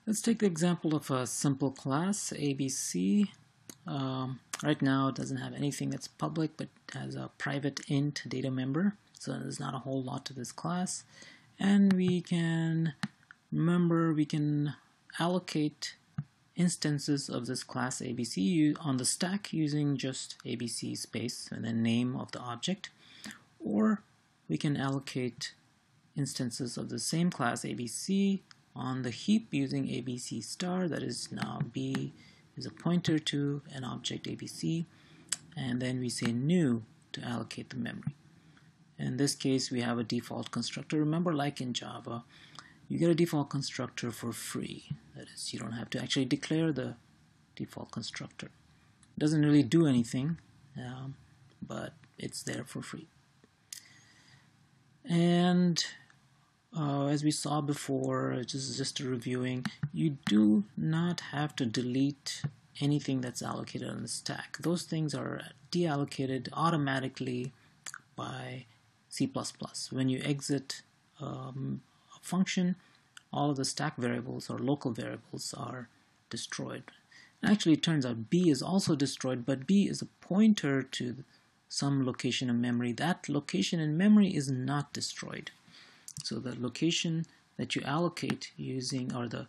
Let's take the example of a simple class, ABC. Right now it doesn't have anything that's public, but has a private int data member, so there's not a whole lot to this class. And we can allocate instances of this class ABC on the stack using just ABC space and then name of the object, or we can allocate instances of the same class ABC on the heap using ABC star, that is now B is a pointer to an object ABC, and then we say new to allocate the memory. In this case we have a default constructor. Remember, like in Java, you get a default constructor for free. That is, you don't have to actually declare the default constructor. It doesn't really do anything, but it's there for free. And as we saw before, just reviewing, you do not have to delete anything that's allocated on the stack. Those things are deallocated automatically by C++. When you exit a function, all of the stack variables or local variables are destroyed. And actually, it turns out B is also destroyed, but B is a pointer to some location in memory. That location in memory is not destroyed. So the location that you allocate using, or the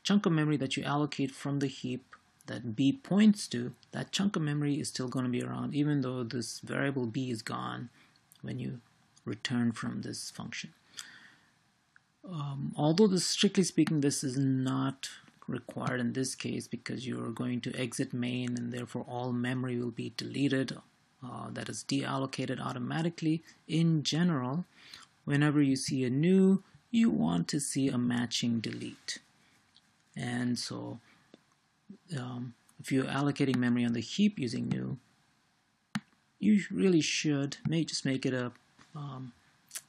chunk of memory that you allocate from the heap that B points to, that chunk of memory is still going to be around even though this variable B is gone when you return from this function. Although strictly speaking, this is not required in this case because you're going to exit main and therefore all memory will be deleted. That is deallocated automatically. In general, whenever you see a new, you want to see a matching delete. And so if you're allocating memory on the heap using new, you really should just make it a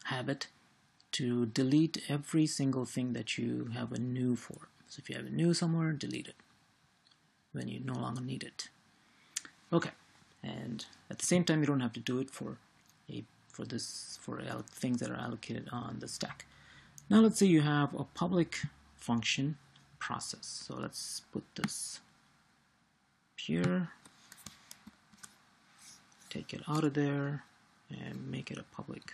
habit to delete every single thing that you have a new for. So if you have a new somewhere, delete it when you no longer need it. Okay, and at the same time, you don't have to do it for things that are allocated on the stack. Now let's say you have a public function process. So let's put this here, take it out of there, and make it a public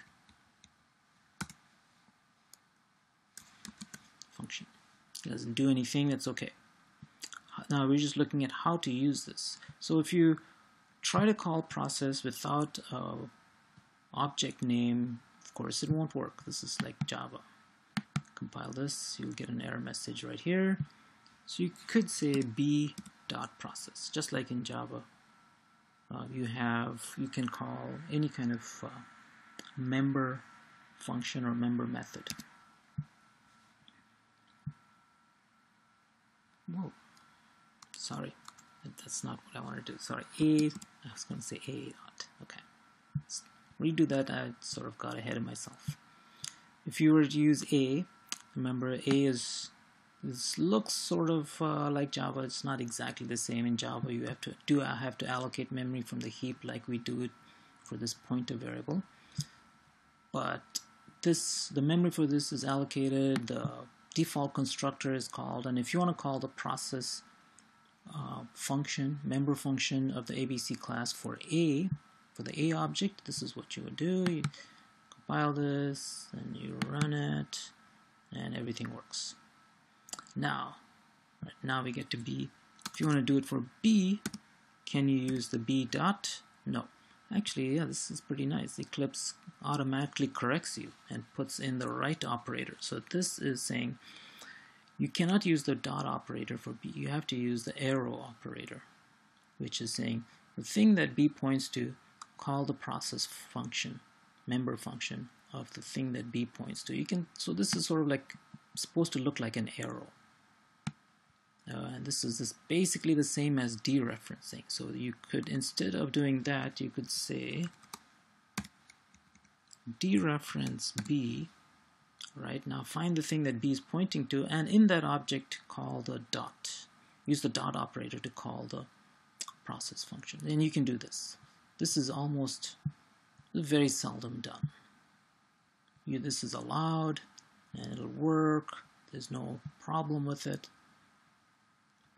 function. It doesn't do anything, that's okay. Now we're just looking at how to use this. So if you try to call process without object name, of course it won't work. This is like Java. Compile this, you'll get an error message right here. So you could say b.process, just like in Java. You can call any kind of member function or member method. Whoa, sorry, that's not what I wanted to do. Sorry, I was going to say a dot. Okay, let's redo that. I sort of got ahead of myself. If you were to use a, remember this looks sort of like Java. It's not exactly the same. In Java, you have to allocate memory from the heap like we do it for this pointer variable. But the memory for this is allocated. The default constructor is called, and if you want to call the process function, member function of the ABC class for the A object, this is what you would do. You compile this, and you run it, and everything works. Now we get to B. If you want to do it for B, can you use the B dot? No. Actually, yeah, this is pretty nice. Eclipse automatically corrects you and puts in the right operator. So this is saying you cannot use the dot operator for B. You have to use the arrow operator, which is saying the thing that B points to, call the process function, member function of the thing that B points to. So this is sort of like supposed to look like an arrow. And this is basically the same as dereferencing. So you could, instead of doing that, you could say dereference B. Right, now find the thing that B is pointing to, and in that object call the dot. Use the dot operator to call the process function. And you can do this. This is very seldom done. This is allowed, and it'll work. There's no problem with it,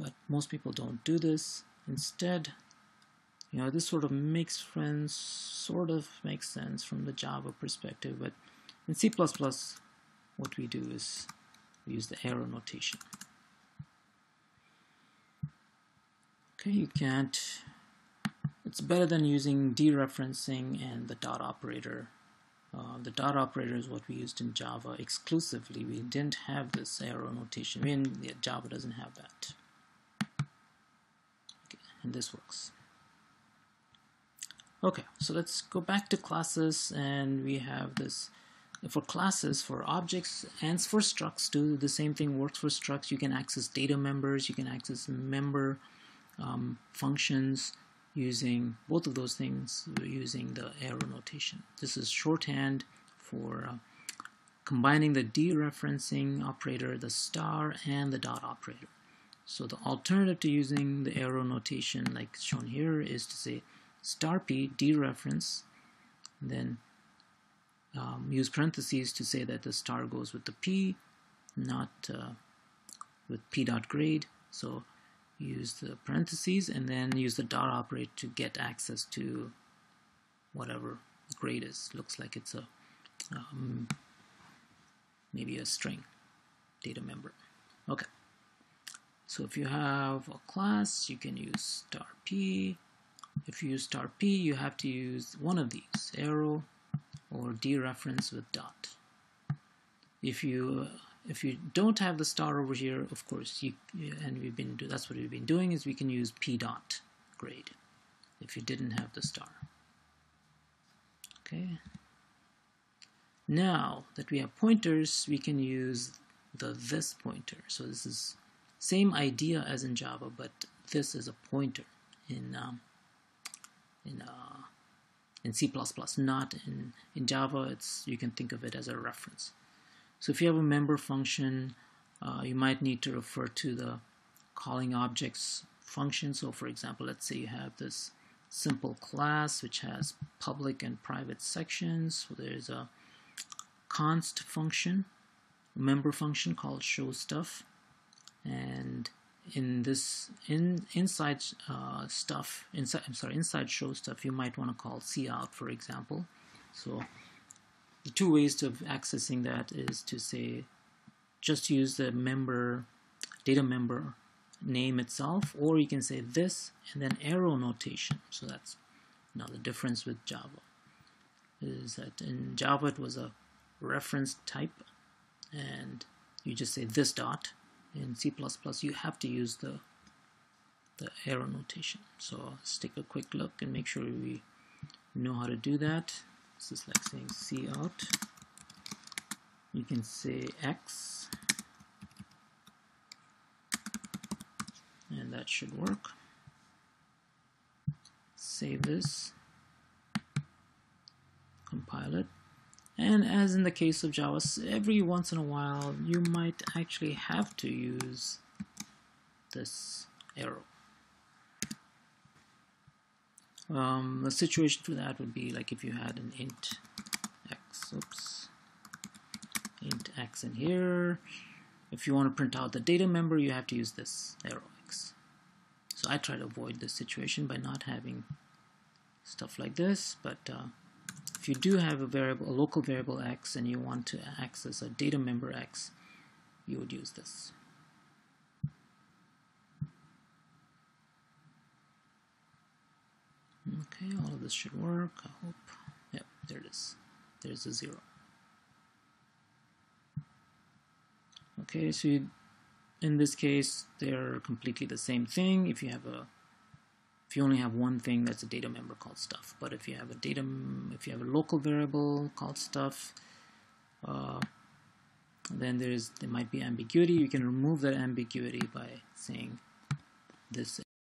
but most people don't do this. Instead, this sort of makes sense from the Java perspective, but in C++, what we do is we use the arrow notation. Okay, it's better than using dereferencing and the dot operator. The dot operator is what we used in Java exclusively. We didn't have this arrow notation. Java doesn't have that. Okay, and this works. Okay, so let's go back to classes, and we have this. For classes, for objects, and for structs too, the same thing works for structs. You can access data members, you can access member functions using both of those things using the arrow notation. This is shorthand for combining the dereferencing operator, the star, and the dot operator. So the alternative to using the arrow notation like shown here is to say star p dereference, then use parentheses to say that the star goes with the p, not with p dot grade. So use the parentheses and then use the dot operator to get access to whatever the grade is. Looks like it's a maybe a string data member. Okay, so if you have a class, you can use star p. If you use star p, you have to use one of these, arrow or dereference with dot. If you don't have the star over here, of course, that's what we've been doing, is we can use p dot grade if you didn't have the star. Okay. Now that we have pointers, we can use the this pointer. So this is same idea as in Java, but this is a pointer in C++, not in Java. You can think of it as a reference. So if you have a member function, you might need to refer to the calling objects function. So for example, let's say you have this simple class which has public and private sections. So there's a const function, a member function called showStuff, and inside showStuff, you might want to call cout, for example. So the two ways of accessing that is to say just use the data member name itself, or you can say this and then arrow notation. So that's now the difference with Java is that in Java it was a reference type and you just say this dot. In C++, you have to use the arrow notation. So let's take a quick look and make sure we know how to do that. This is like saying cout. You can say X, and that should work. Save this, compile it. And as in the case of Java, every once in a while you might actually have to use this arrow. The situation for that would be like if you had an int x in here. If you want to print out the data member, you have to use this arrow x. So I try to avoid this situation by not having stuff like this, but if you do have a local variable x, and you want to access a data member x, you would use this. Okay, all of this should work, I hope. Yep, there it is. There's a 0. Okay, so in this case, they're completely the same thing. If you only have one thing, that's a data member called stuff. But if you have a local variable called stuff, then there might be ambiguity. You can remove that ambiguity by saying this